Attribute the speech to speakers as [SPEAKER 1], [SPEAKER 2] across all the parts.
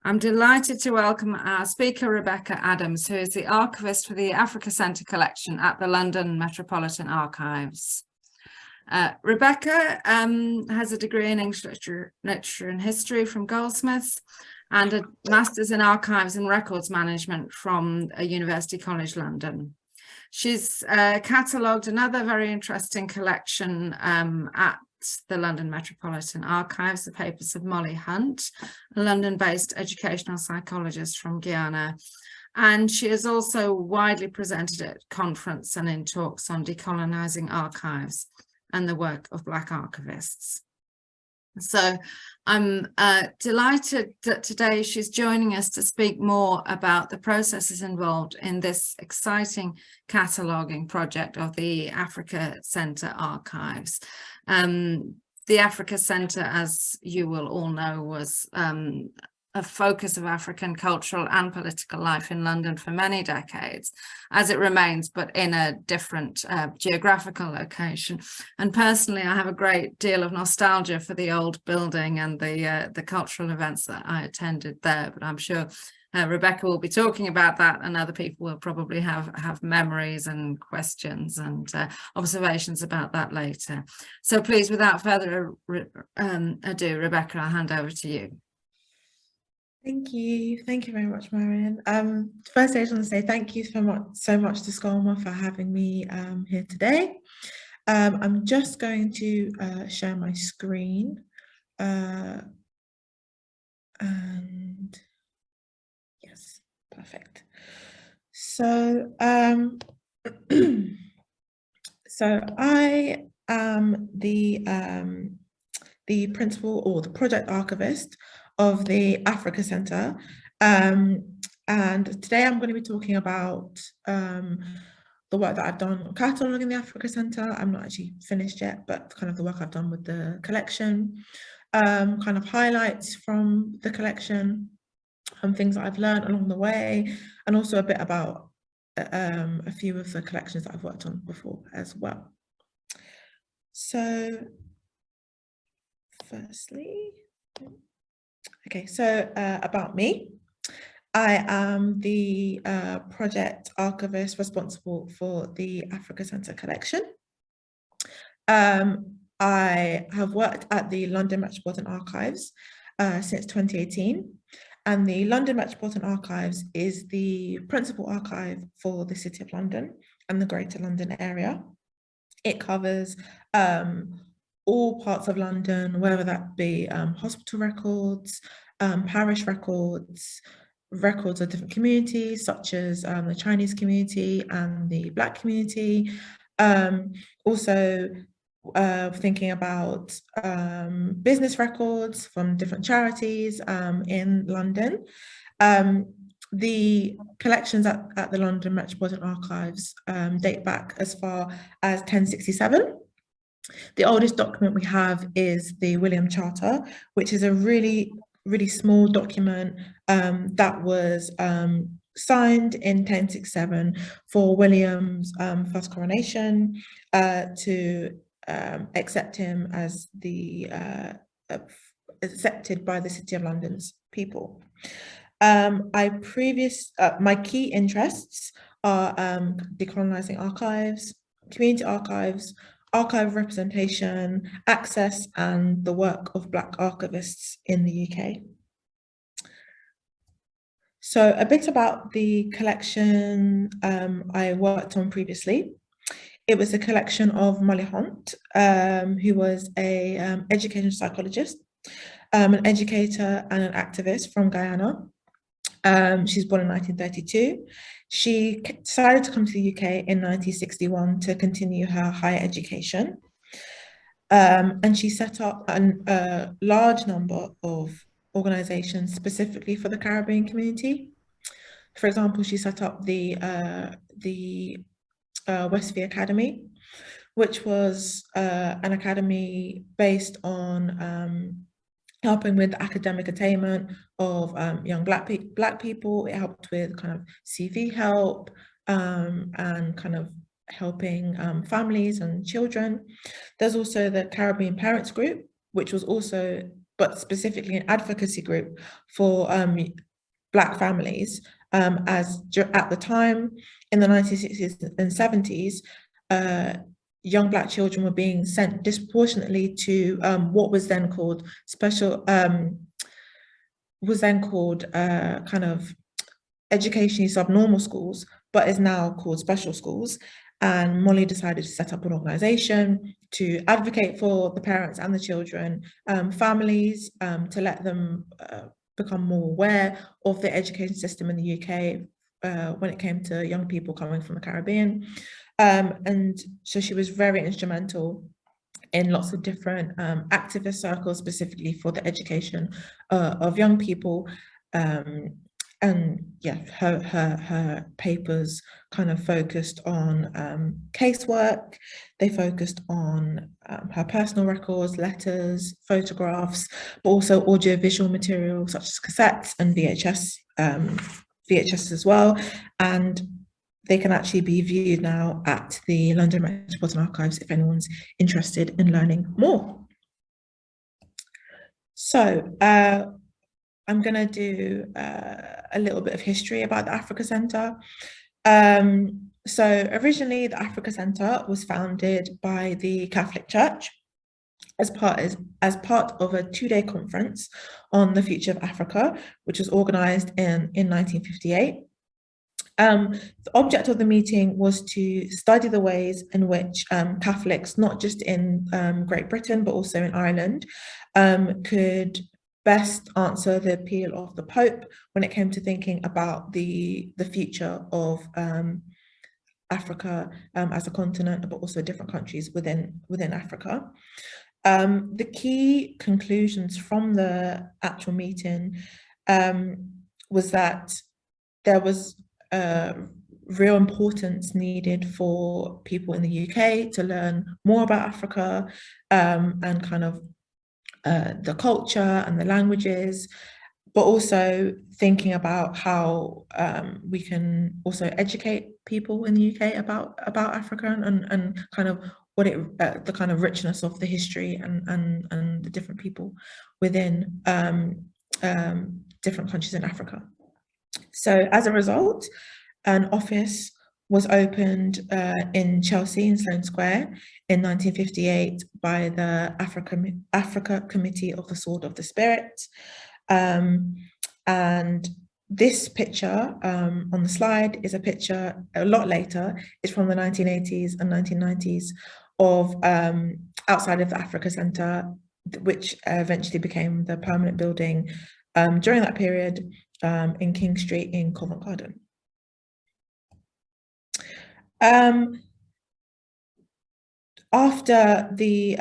[SPEAKER 1] I'm delighted to welcome our speaker, Rebecca Adams, who is the archivist for the Africa Centre collection at the London Metropolitan Archives. Rebecca has a degree in English literature and history from Goldsmiths and a master's in archives and records management from University College London. She's catalogued another very interesting collection at the London Metropolitan Archives, the papers of Molly Hunt, a London-based educational psychologist from Guyana. And she is also widely presented at conference and in talks on decolonising archives and the work of Black archivists. So I'm delighted that today she's joining us to speak more about the processes involved in this exciting cataloguing project of the Africa Centre Archives. The Africa Centre, as you will all know, was a focus of African cultural and political life in London for many decades, as it remains, but in a different geographical location. And personally, I have a great deal of nostalgia for the old building and the cultural events that I attended there, but I'm sure Rebecca will be talking about that, and other people will probably have memories and questions and observations about that later. So please, without further ado, Rebecca, I'll hand over to you.
[SPEAKER 2] Thank you very much, Marion. First, I just want to say thank you so much to SCOLMA for having me here today. I'm just going to share my screen, and yes, perfect. So, so I am the principal or the project archivist of the Africa Centre, and today I'm going to be talking about the work that I've done on cataloguing the Africa Centre. I'm not actually finished yet, but kind of the work I've done with the collection, kind of highlights from the collection, things that I've learned along the way, and also a bit about a few of the collections that I've worked on before as well. So firstly, okay, so about me. I am the project archivist responsible for the Africa Centre collection. I have worked at the London Metropolitan Archives since 2018, and the London Metropolitan Archives is the principal archive for the City of London and the Greater London area. It covers all parts of London, whether that be hospital records, parish records, records of different communities, such as the Chinese community and the Black community. Also thinking about business records from different charities in London. The collections at the London Metropolitan Archives date back as far as 1067. The oldest document we have is the William Charter, which is a really small document that was signed in 1067 for William's first coronation to accept him as accepted by the City of London's people. My key interests are decolonising archives, community archives, archive representation, access, and the work of Black archivists in the UK. So a bit about the collection I worked on previously. It was a collection of Molly Hunt, who was an education psychologist, an educator and an activist from Guyana. She's born in 1932. She decided to come to the UK in 1961 to continue her higher education. And she set up a large number of organizations specifically for the Caribbean community. For example, she set up the Westby Academy, which was an academy based on helping with academic attainment of young Black people. It helped with kind of CV help and kind of helping families and children. There's also the Caribbean Parents Group, which was also but specifically an advocacy group for Black families, as at the time in the 1960s and 70s, young Black children were being sent disproportionately to what was then called kind of educationally subnormal schools, but is now called special schools. And Molly decided to set up an organization to advocate for the parents and the children, families, to let them become more aware of the education system in the UK when it came to young people coming from the Caribbean. And so she was very instrumental in lots of different activist circles, specifically for the education of young people. And yeah, her papers kind of focused on casework. They focused on her personal records, letters, photographs, but also audiovisual material such as cassettes and VHS as well. And they can actually be viewed now at the London Metropolitan Archives if anyone's interested in learning more. So I'm going to do a little bit of history about the Africa Centre. So originally the Africa Centre was founded by the Catholic Church as part of a 2-day conference on the future of Africa, which was organised in 1958. The object of the meeting was to study the ways in which Catholics, not just in Great Britain, but also in Ireland, could best answer the appeal of the Pope when it came to thinking about the future of Africa as a continent, but also different countries within Africa. The key conclusions from the actual meeting was that there was real importance needed for people in the UK to learn more about Africa and kind of the culture and the languages, but also thinking about how we can also educate people in the UK about Africa and kind of what the kind of richness of the history and the different people within different countries in Africa. So as a result, an office was opened in Chelsea in Sloane Square in 1958 by the Africa Committee of the Sword of the Spirit. And this picture on the slide is a picture a lot later. It's from the 1980s and 1990s of outside of the Africa Centre, which eventually became the permanent building during that period in King Street in Covent Garden. After they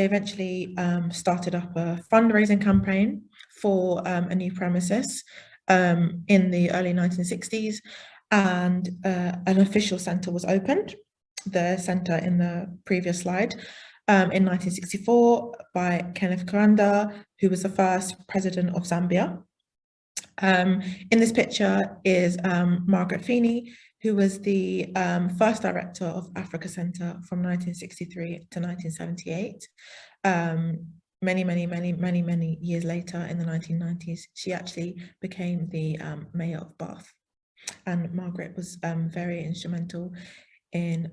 [SPEAKER 2] eventually started up a fundraising campaign for a new premises in the early 1960s, and an official centre was opened, the centre in the previous slide, in 1964 by Kenneth Kaunda, who was the first president of Zambia. In this picture is Margaret Feeney, who was the first director of Africa Centre from 1963 to 1978. Many years later, in the 1990s, she actually became the mayor of Bath. And Margaret was very instrumental in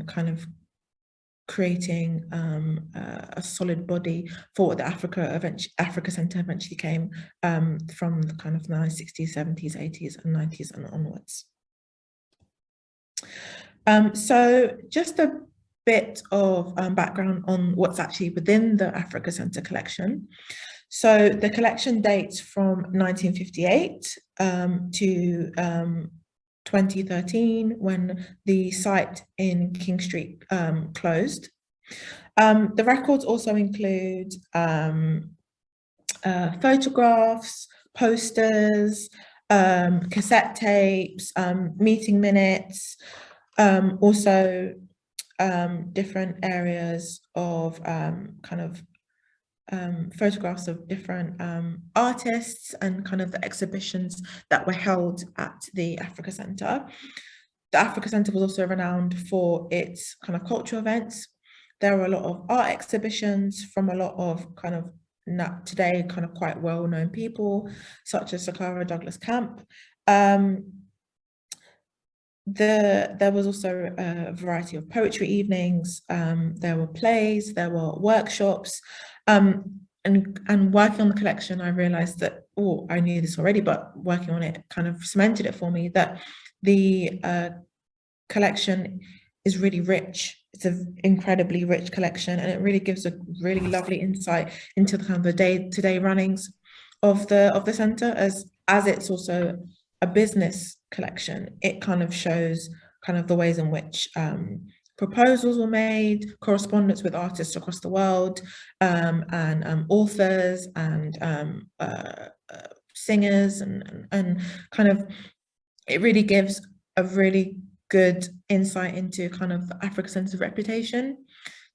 [SPEAKER 2] kind of creating a solid body for what the Africa Centre eventually came from the kind of 1960s, 70s, 80s and 90s and onwards. So just a bit of background on what's actually within the Africa Centre collection. So the collection dates from 1958 to 2013, when the site in King Street closed. The records also include photographs, posters, cassette tapes, meeting minutes, also different areas of kind of photographs of different artists and kind of the exhibitions that were held at the Africa Centre. The Africa Centre was also renowned for its kind of cultural events, There were a lot of art exhibitions from a lot of kind of today kind of quite well-known people, such as Sakara Douglas Camp. There was also a variety of poetry evenings, there were plays, there were workshops, and working on the collection, I realized that, oh, I knew this already, but working on it kind of cemented it for me, that the collection is really rich. It's an incredibly rich collection, and it really gives a really lovely insight into the kind of the day-to-day runnings of the centre, as it's also a business collection. It kind of shows kind of the ways in which proposals were made, correspondence with artists across the world, and authors and singers, and kind of, it really gives a really good insight into kind of Africa Centre's reputation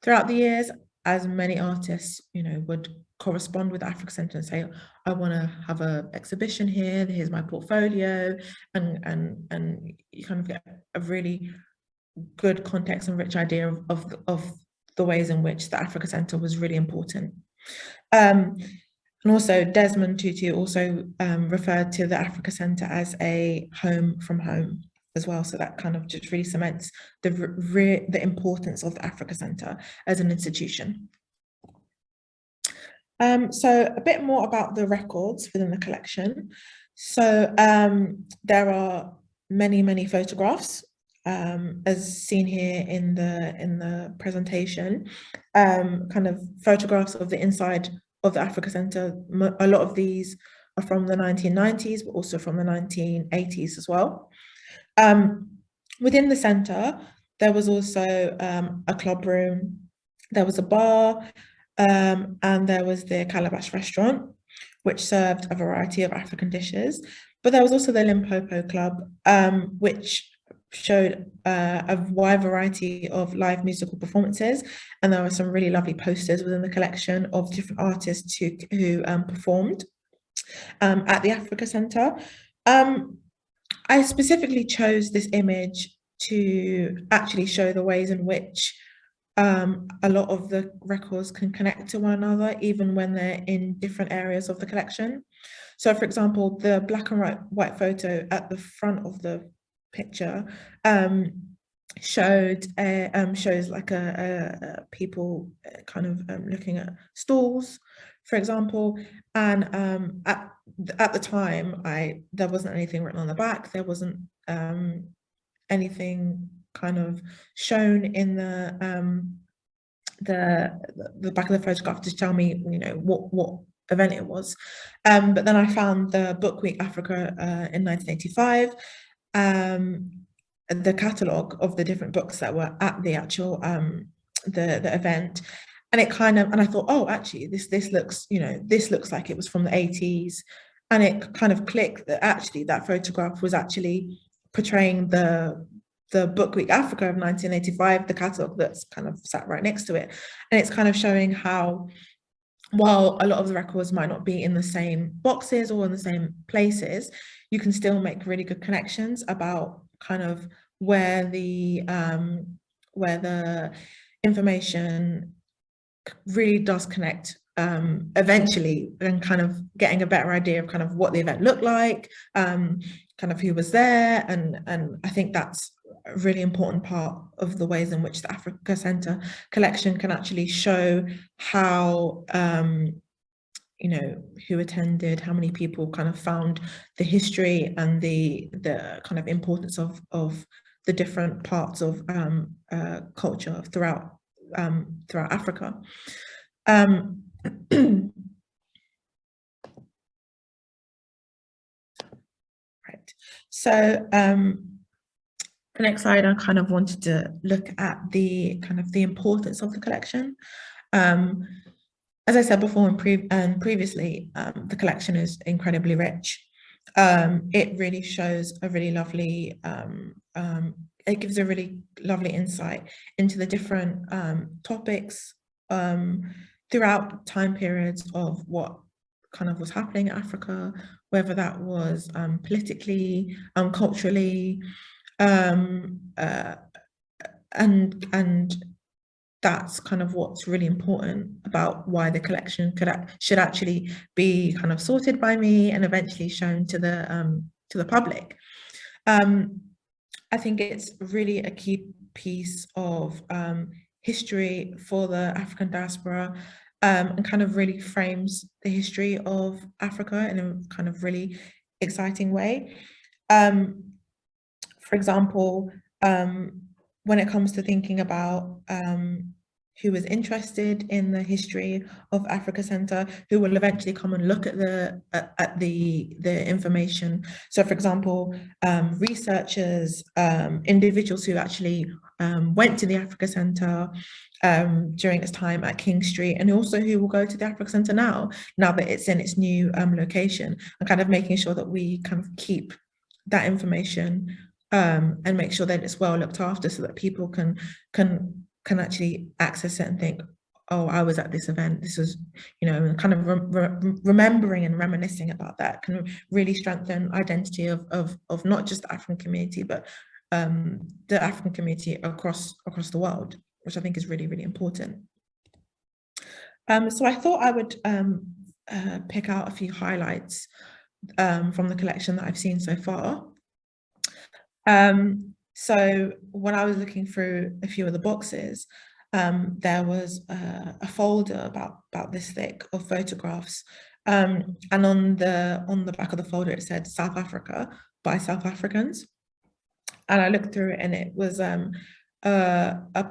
[SPEAKER 2] throughout the years, as many artists, you know, would correspond with Africa Centre and say, I want to have an exhibition here, here's my portfolio, and you kind of get a really good context and rich idea of the ways in which the Africa Centre was really important. And also Desmond Tutu also referred to the Africa Centre as a home from home as well, so that kind of just really cements the importance of the Africa Centre as an institution. So a bit more about the records within the collection. So there are many photographs, as seen here in the presentation, kind of photographs of the inside of the Africa Centre. A lot of these are from the 1990s, but also from the 1980s as well. Within the centre, there was also a club room, there was a bar, and there was the Calabash restaurant, which served a variety of African dishes. But there was also the Limpopo Club, which showed a wide variety of live musical performances, and there were some really lovely posters within the collection of different artists who performed at the Africa Centre. I specifically chose this image to actually show the ways in which a lot of the records can connect to one another, even when they're in different areas of the collection. So, for example, the black and white photo at the front of the picture shows like a people kind of looking at stalls, for example, and at the time there wasn't anything written on the back, there wasn't anything kind of shown in the back of the photograph to tell me, you know, what event it was. But then I found the Book Week Africa in 1985, the catalogue of the different books that were at the actual the event, and it kind of, and I thought, oh, actually this looks, you know, this looks like it was from the 80s, and it kind of clicked that actually that photograph was actually portraying the Book Week Africa of 1985, the catalogue that's kind of sat right next to it. And it's kind of showing how, while a lot of the records might not be in the same boxes or in the same places, you can still make really good connections about kind of where the information really does connect eventually, and kind of getting a better idea of kind of what the event looked like, kind of who was there, and I think that's a really important part of the ways in which the Africa Centre collection can actually show how you know, who attended, how many people kind of found the history and the kind of importance of the different parts of culture throughout Africa. Right. So the next slide, I kind of wanted to look at the kind of the importance of the collection. As I said before and previously, the collection is incredibly rich. It really shows a really lovely, it gives a really lovely insight into the different topics throughout time periods of what kind of was happening in Africa, whether that was politically, culturally, and that's kind of what's really important about why the collection should actually be kind of sorted by me and eventually shown to the public. I think it's really a key piece of history for the African diaspora, and kind of really frames the history of Africa in a kind of really exciting way. For example, when it comes to thinking about who is interested in the history of Africa Centre, who will eventually come and look at the information. So, for example, researchers, individuals who actually went to the Africa Centre during its time at King Street, and also who will go to the Africa Centre now that it's in its new location, and kind of making sure that we kind of keep that information and make sure that it's well looked after, so that people can actually access it and think, oh, I was at this event, this was, you know, kind of remembering and reminiscing about that can really strengthen identity of not just the African community, but the African community across the world, which I think is really, really important. So I thought I would pick out a few highlights from the collection that I've seen so far. So when I was looking through a few of the boxes, there was a folder about this thick of photographs, and on the back of the folder it said South Africa by South Africans, and I looked through it and it was a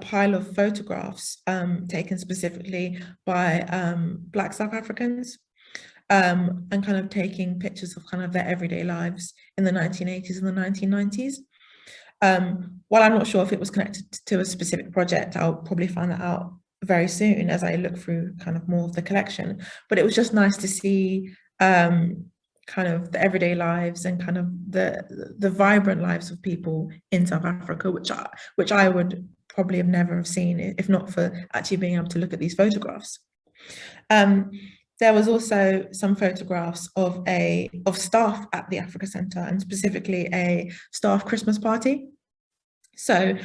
[SPEAKER 2] pile of photographs taken specifically by Black South Africans, and kind of taking pictures of kind of their everyday lives in the 1980s and the 1990s. While I'm not sure if it was connected to a specific project, I'll probably find that out very soon as I look through kind of more of the collection. But it was just nice to see kind of the everyday lives and kind of the vibrant lives of people in South Africa, which I would probably have never seen if not for actually being able to look at these photographs. There was also some photographs of staff at the Africa Centre, and specifically a staff Christmas party. So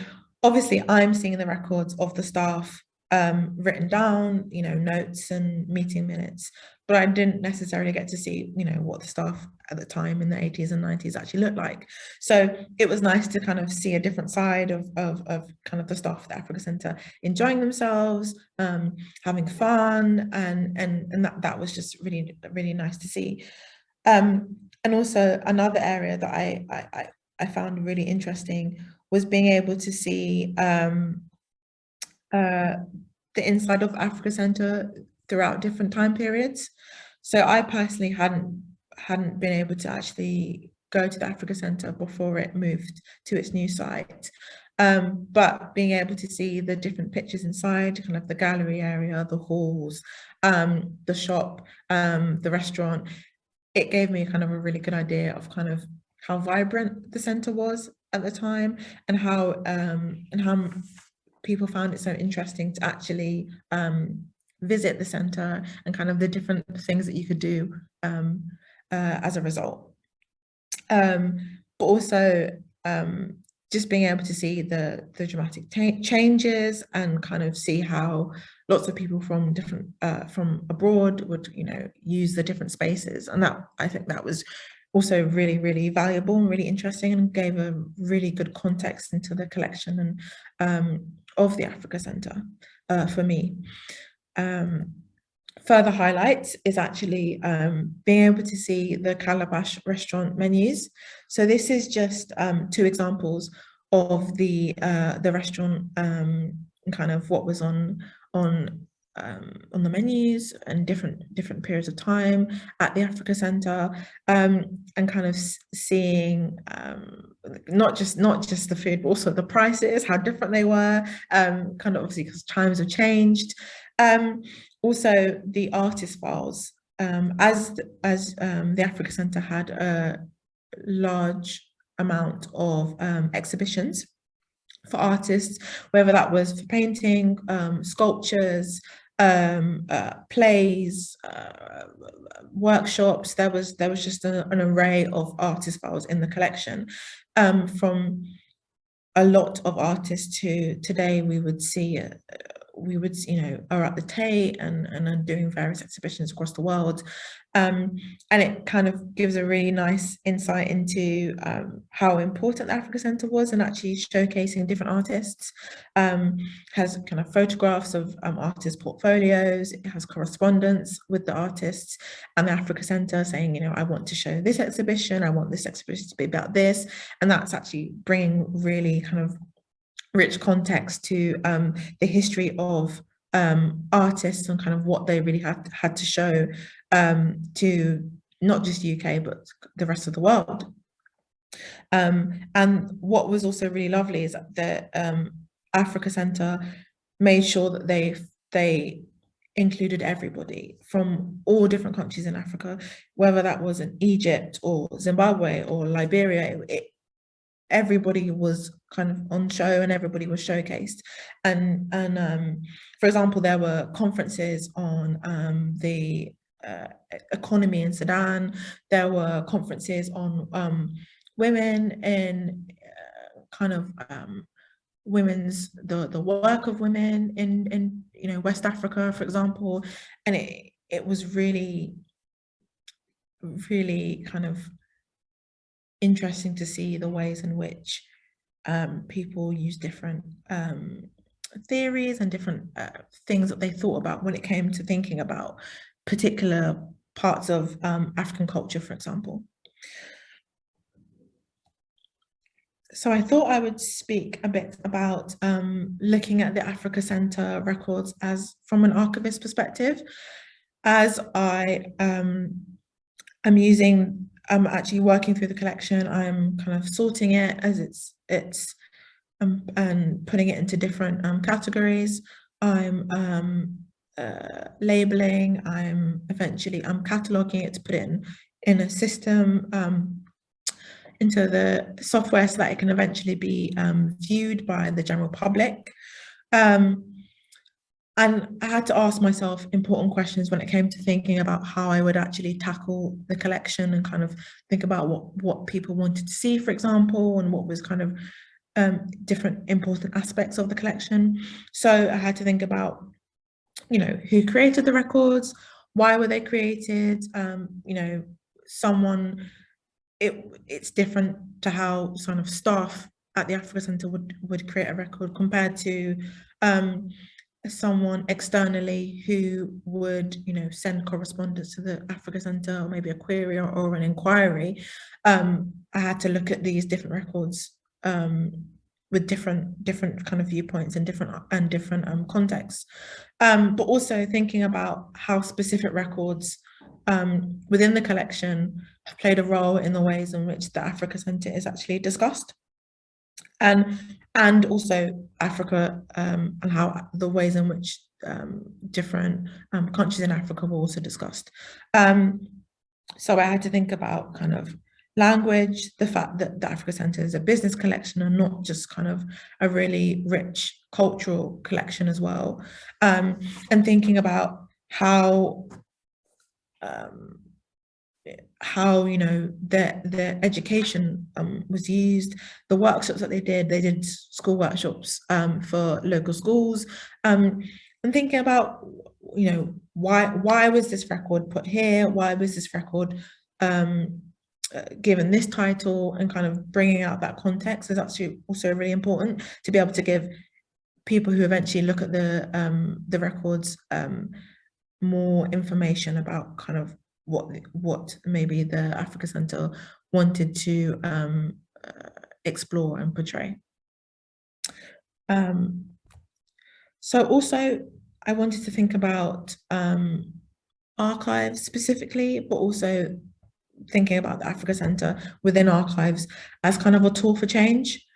[SPEAKER 2] obviously I'm seeing the records of the staff written down, you know, notes and meeting minutes, but I didn't necessarily get to see, you know, what the staff at the time in the 80s and 90s actually looked like. So it was nice to kind of see a different side of kind of the staff at the Africa Centre enjoying themselves, having fun, and that was just really, really nice to see. And also another area that I found really interesting was being able to see the inside of Africa Centre throughout different time periods. So I personally hadn't been able to actually go to the Africa Centre before it moved to its new site. But being able to see the different pictures inside, kind of the gallery area, the halls, the shop, the restaurant, it gave me kind of a really good idea of kind of how vibrant the centre was at the time, and how people found it so interesting to actually visit the centre, and kind of the different things that you could do as a result. But also just being able to see the dramatic changes, and kind of see how lots of people from different from abroad would, you know, use the different spaces, and that, I think that was also really, really valuable and really interesting, and gave a really good context into the collection and of the Africa Centre for me. Further highlights is actually being able to see the Calabash restaurant menus. So this is just 2 examples of the restaurant, kind of what was on the menus and different periods of time at the Africa Centre, and kind of seeing not just the food, but also the prices, how different they were, kind of obviously because times have changed. Also the artist files, as the Africa Centre had a large amount of exhibitions for artists, whether that was for painting, sculptures, plays, workshops. There was just an array of artist files in the collection, from a lot of artists who today we would see we would, are at the Tate and are doing various exhibitions across the world. And it kind of gives a really nice insight into how important the Africa Centre was, and actually showcasing different artists. Has kind of photographs of artists' portfolios. It has correspondence with the artists and the Africa Centre saying, I want to show this exhibition, I want this exhibition to be about this. And that's actually bringing really kind of rich context to the history of artists and kind of what they really had to show to not just UK but the rest of the world. And what was also really lovely is that the Africa Centre made sure that they included everybody from all different countries in Africa, whether that was in Egypt or Zimbabwe or Liberia. Everybody was kind of on show and everybody was showcased. And for example, there were conferences on the economy in Sudan. There were conferences on women in kind of the work of women in West Africa, for example. And it was really kind of interesting to see the ways in which people use different theories and different things that they thought about when it came to thinking about particular parts of African culture, for example. So I thought I would speak a bit about looking at the Africa Centre records as from an archivist perspective, as I am actually working through the collection. I'm kind of sorting it as it's and putting it into different categories. I'm labeling. I'm cataloging it to put it in a system into the software so that it can eventually be viewed by the general public. And I had to ask myself important questions when it came to thinking about how I would actually tackle the collection and kind of think about what people wanted to see, for example, and what was kind of different important aspects of the collection. So I had to think about, who created the records, why were they created, it's different to how sort of staff at the Africa Centre would create a record compared to someone externally who would, send correspondence to the Africa Centre, or maybe a query or an inquiry. I had to look at these different records with different kind of viewpoints and different contexts, but also thinking about how specific records within the collection have played a role in the ways in which the Africa Centre is actually discussed. And also Africa and how the ways in which different countries in Africa were also discussed. So I had to think about kind of language, the fact that the Africa Centre is a business collection and not just kind of a really rich cultural collection as well, and thinking about how their education was used, the workshops that they did school workshops for local schools, and thinking about why was this record put here, why was this record given this title, and kind of bringing out that context is actually also really important to be able to give people who eventually look at the records more information about kind of what maybe the Africa Centre wanted to explore and portray. So also I wanted to think about archives specifically, but also thinking about the Africa Centre within archives as kind of a tool for change.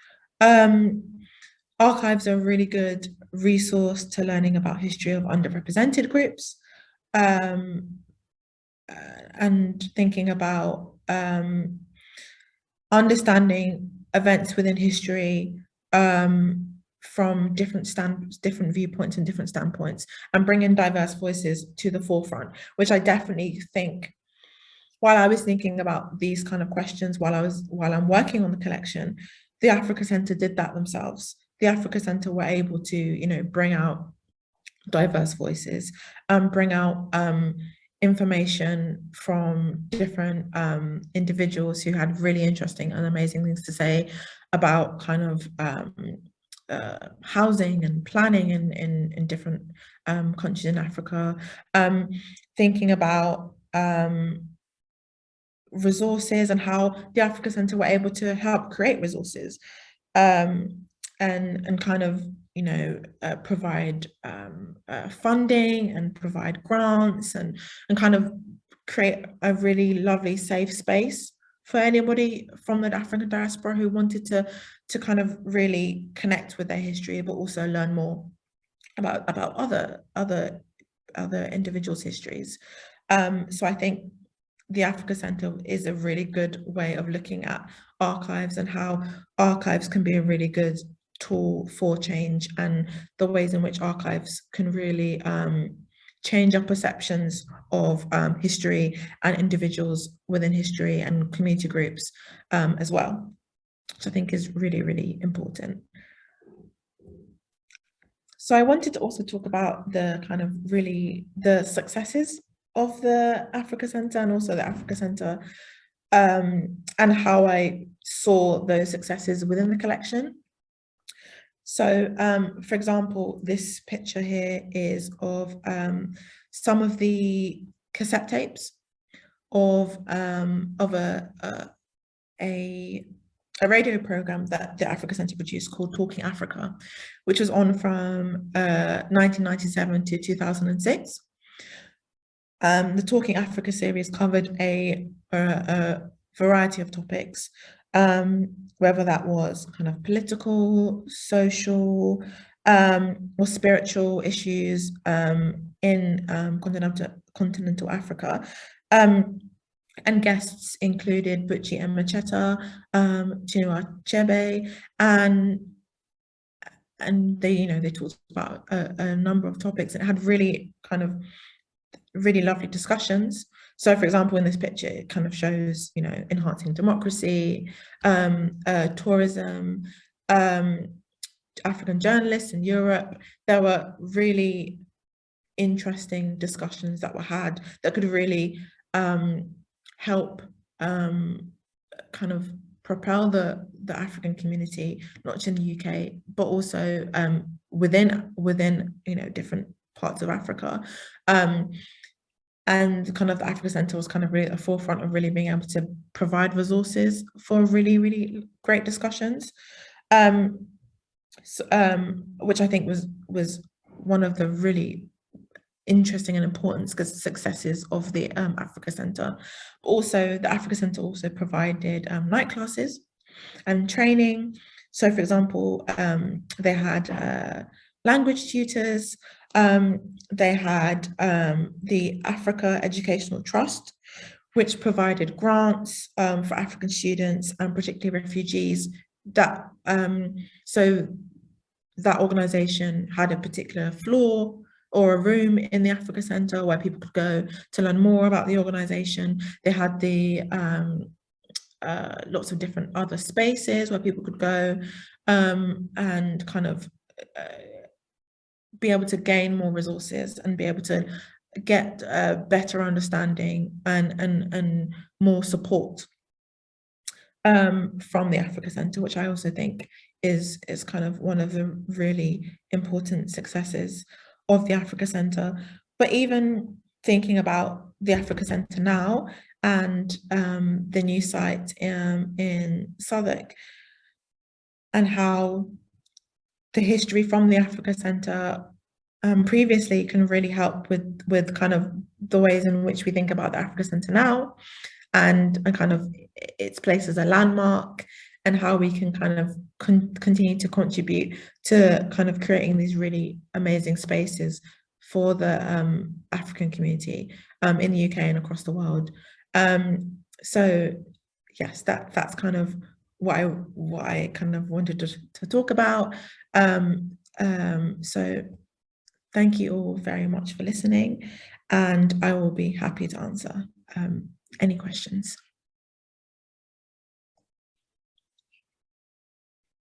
[SPEAKER 2] Archives are a really good resource to learning about history of underrepresented groups, and thinking about understanding events within history from different viewpoints and different standpoints, and bringing diverse voices to the forefront, which I definitely think, while I was thinking about these kind of questions while I'm working on the collection, the Africa Centre did that themselves. The Africa Centre were able to, bring out diverse voices, bring out information from different individuals who had really interesting and amazing things to say about kind of housing and planning in different countries in Africa, thinking about resources and how the Africa Centre were able to help create resources, and kind of, you know, provide funding and provide grants and kind of create a really lovely safe space for anybody from the African diaspora who wanted to kind of really connect with their history, but also learn more about other individuals' histories. So I think the Africa Centre is a really good way of looking at archives and how archives can be a really good tool for change, and the ways in which archives can really change our perceptions of history and individuals within history and community groups as well, which I think is really, really important. So I wanted to also talk about the kind of really the successes of the Africa Centre and also the Africa Centre, and how I saw those successes within the collection. So, for example, this picture here is of some of the cassette tapes of a radio program that the Africa Centre produced called Talking Africa, which was on from 1997 to 2006. The Talking Africa series covered a variety of topics, whether that was kind of political, social, or spiritual issues in continental Africa. And guests included Buchi Emecheta, Chinua Achebe, and they, you know, they talked about a number of topics and had really kind of really lovely discussions. So, for example, in this picture, it kind of shows, you know, enhancing democracy, tourism, African journalists in Europe. There were really interesting discussions that were had that could really help kind of propel the African community, not just in the UK, but also within you know, different parts of Africa. And kind of the Africa Centre was kind of really at the forefront of really being able to provide resources for really, really great discussions, which I think was one of the really interesting and important successes of the Africa Centre. Also, the Africa Centre also provided night classes and training. So, for example, they had language tutors. They had the Africa Educational Trust, which provided grants for African students and particularly refugees. That so that organisation had a particular floor or a room in the Africa Centre where people could go to learn more about the organisation. They had the lots of different other spaces where people could go and kind of be able to gain more resources and be able to get a better understanding and more support from the Africa Centre, which I also think is kind of one of the really important successes of the Africa Centre. But even thinking about the Africa Centre now and the new site in Southwark, and how the history from the Africa Centre previously can really help with kind of the ways in which we think about the Africa Centre now, and kind of its place as a landmark, and how we can kind of continue to contribute to kind of creating these really amazing spaces for the African community in the UK and across the world. So yes, that's kind of what I kind of wanted to talk about. So thank you all very much for listening, and I will be happy to answer any questions.